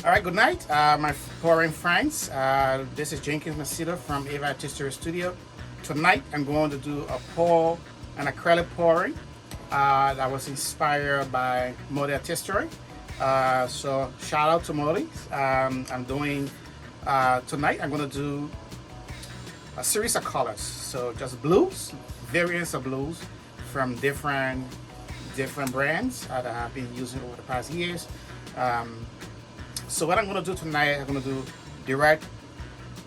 All right, good night, my pouring friends. This is Jenkins Macedo from Ava Artistry Studio. Tonight, I'm going to do an acrylic pouring that was inspired by Modi Artistry. So shout out to Modi. I'm doing tonight. I'm going to do a series of colors. So just blues, variants of blues from different brands that I've been using over the past years. So what I'm going to do tonight, I'm going to do direct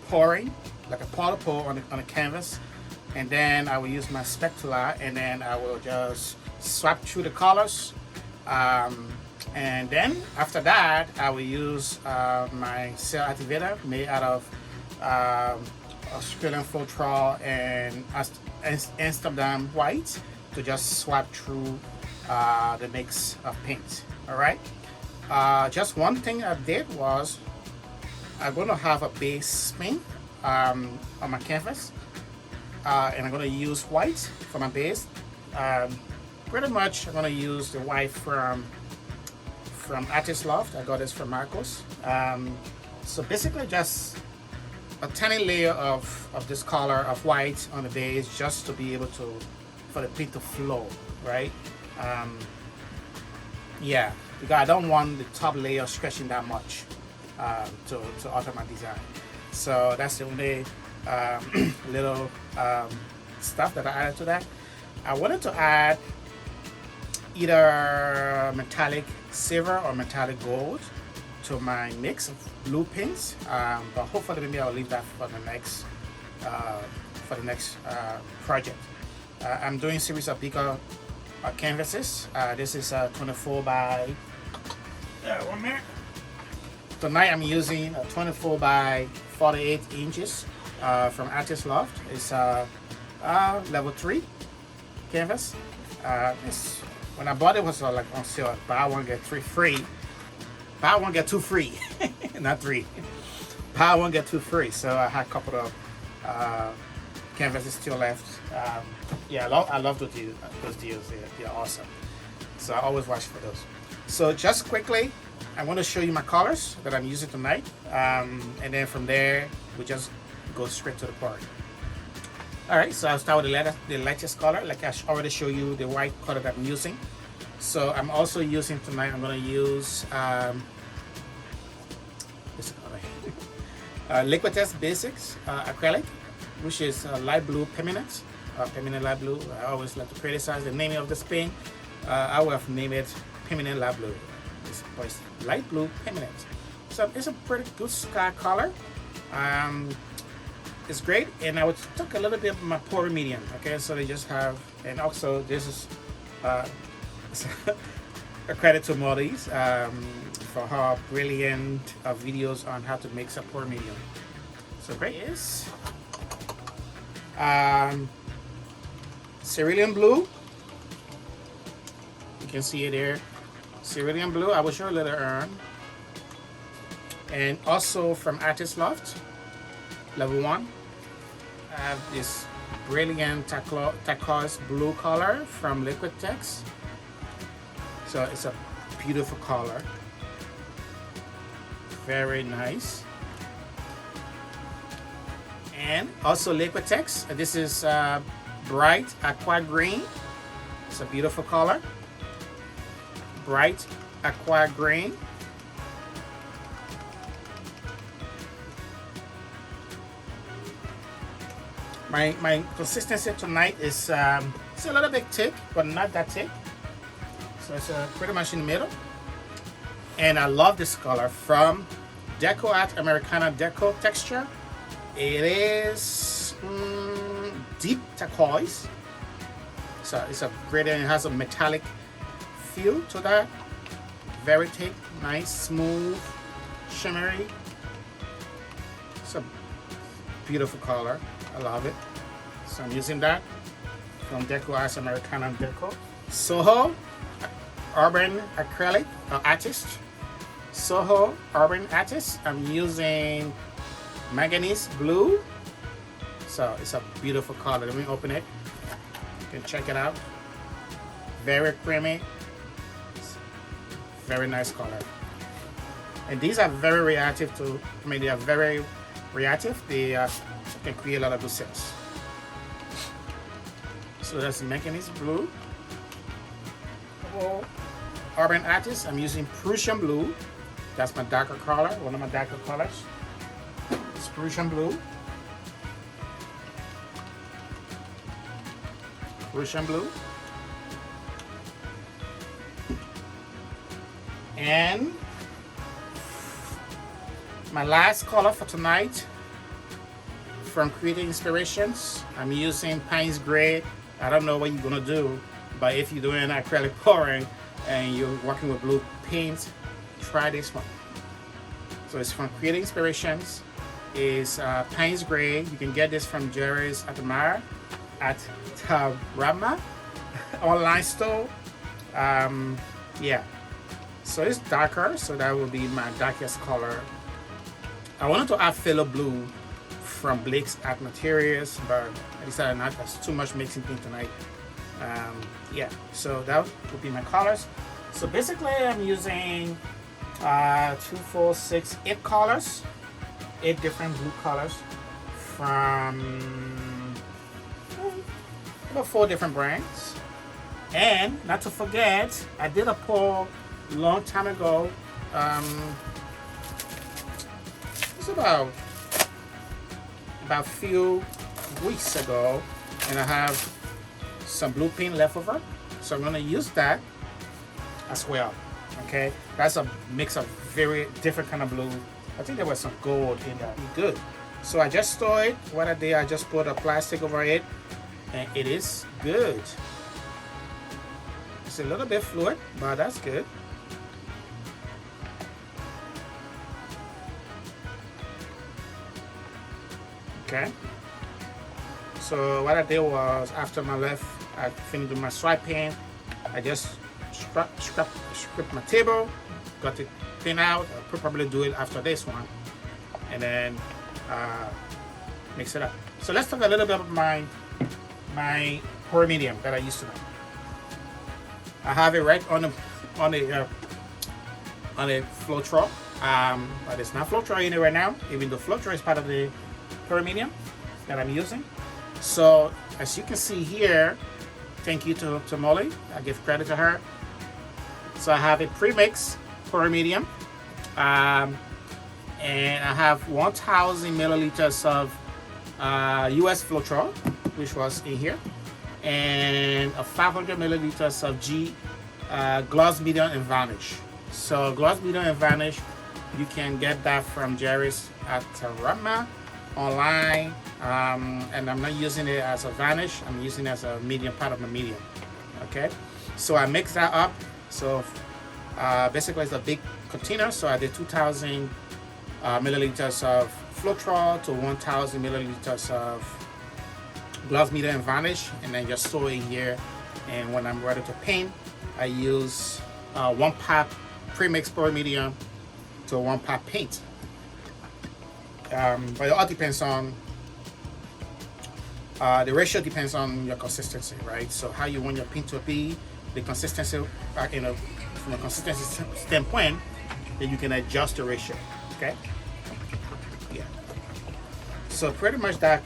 pouring, like a Puddle pour on a canvas, and then I will use my spatula, and then I will just swap through the colors, and then after that I will use my cell activator made out of Australian Floetrol and Amsterdam white to just swap through the mix of paints. All right. Just one thing I did was I'm going to have a base paint on my canvas, and I'm going to use white for my base. Pretty much I'm going to use the white from Artist Loft. I got this from Marcos. So basically just a tiny layer of this color of white on the base, just to be able for the paint to flow, right? Yeah, because I don't want the top layer stretching that much to alter my design. So that's the only little stuff that I added to that. I wanted to add either metallic silver or metallic gold to my mix of blue paints, but hopefully maybe I'll leave that for the next project. I'm doing a series of bigger canvases. This is 24 by 1 minute. Tonight I'm using a 24 by 48 inches from Artist Loft. It's level 3 canvas. When I bought it was like on sale, buy one get 3 free. Buy one get 2 free, not 3. Buy one get 2 free. So I had a couple of canvases still left. Yeah, I love those deals. They're awesome. So I always watch for those. So just quickly, I want to show you my colors that I'm using tonight, and then from there we just go straight to the pouring. All right, so I'll start with the lightest color. Like I already showed you the white color that I'm using. So I'm also using tonight, I'm going to use this color, Liquitex Basics Acrylic, which is light blue permanent light blue. I always like to criticize the naming of this paint. I would have named it permanent light blue. It's light blue permanent. So it's a pretty good sky color. It's great, and I would took a little bit of my pouring medium. Okay, so they just have, and also this is a credit to Maurice for her brilliant videos on how to mix a pouring medium. So great is cerulean blue. You can see it there. Cerulean blue. I will show you later on. And also from Artist Loft, level 1. I have this brilliant turquoise blue color from Liquitex. So it's a beautiful color. Very nice. And also Liquitex. This is bright aqua green. It's a beautiful color. Bright aqua green. My consistency tonight is it's a little bit thick, but not that thick. So it's pretty much in the middle. And I love this color from Deco Art Americana Deco Texture. It is deep turquoise. So it's a brilliant, it has a metallic feel to that. Very thick, nice, smooth, shimmery. It's a beautiful color. I love it. So I'm using that from Deco Art Americana Deco. Soho Urban Acrylic Artist. Soho Urban Artist. I'm using manganese blue. So it's a beautiful color. Let me open it. You can check it out. Very creamy. Very nice color. And these are very reactive to, they are very reactive. They can create a lot of good sets. So that's making this blue. For Urban Artist, I'm using Prussian blue. That's my darker color, one of my darker colors. It's Prussian blue. Prussian blue. And my last color for tonight from Creating Inspirations, I'm using Payne's Gray. I don't know what you're gonna do, but if you're doing acrylic pouring and you're working with blue paint, try this one. So it's from Creating Inspirations. It's Payne's Gray. You can get this from Jerry's Atamara at Tarama online store. Yeah. So it's darker, so that will be my darkest color. I wanted to add phthalo blue from Blake's Art Materials, but I decided not. That's too much mixing paint tonight. Yeah, so that would be my colors. So basically, I'm using 2, 4, 6, 8 colors, 8 different blue colors from about 4 different brands. And not to forget, I did a pour long time ago. It's about a few weeks ago, and I have some blue paint left over, so I'm gonna use that as well. Okay, that's a mix of very different kind of blue. I think there was some gold in that. Good. So I just store it. What I did, I just put a plastic over it, and it is good. It's a little bit fluid, but that's good. Okay. So what I did was, after I finished with my swiping, I just scraped my table, got it thin out. I'll probably do it after this one, and then mix it up. So let's talk a little bit about my pour medium that I use tonight. I have it right on the Floetrol, but it's not Floetrol in it right now, even though Floetrol is part of the pour medium that I'm using. So as you can see here, thank you to Molly, I give credit to her. So I have a pre-mix pour medium, and I have 1,000 milliliters of US Floetrol, which was in here, and 500 milliliters of Gloss Medium and Varnish. So Gloss Medium and Varnish, you can get that from Jerry's at Tarama online, and I'm not using it as a varnish, I'm using it as a medium, part of my medium. Okay, so I mix that up. So basically it's a big container, so I did 2,000 milliliters of Floetrol to 1,000 milliliters of Gloss Medium and Varnish, and then just store it here. And when I'm ready to paint, I use 1 part pre-mix pour medium to 1 part paint. But it all depends on the ratio, depends on your consistency, right? So how you want your paint to be, the consistency, from a consistency standpoint, then you can adjust the ratio. Okay. Yeah. So pretty much that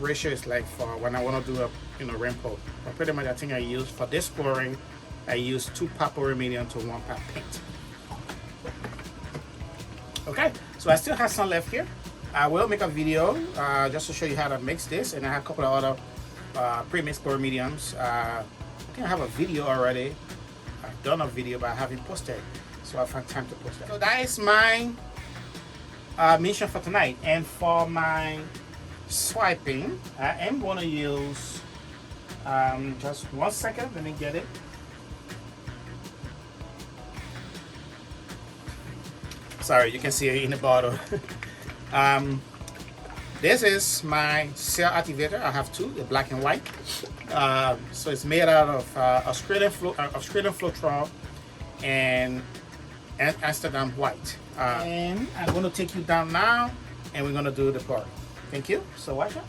ratio is like for when I want to do a rainbow. But pretty much I think I use for this pouring, I use 2 part pour medium to 1 part paint. Okay. So I still have some left here. I will make a video just to show you how to mix this, and I have a couple of other pre-mixed pour mediums. I think I have a video already. I've done a video, but I haven't posted, so I'll find time to post that. So that is my mission for tonight. And for my swiping, I am going to use just 1 second. Let me get it. Sorry, you can see it in the bottle. This is my cell activator. I have 2, the black and white. So it's made out of Australian Floetrol and Amsterdam white. And I'm going to take you down now, and we're going to do the pouring. Thank you. So watch out.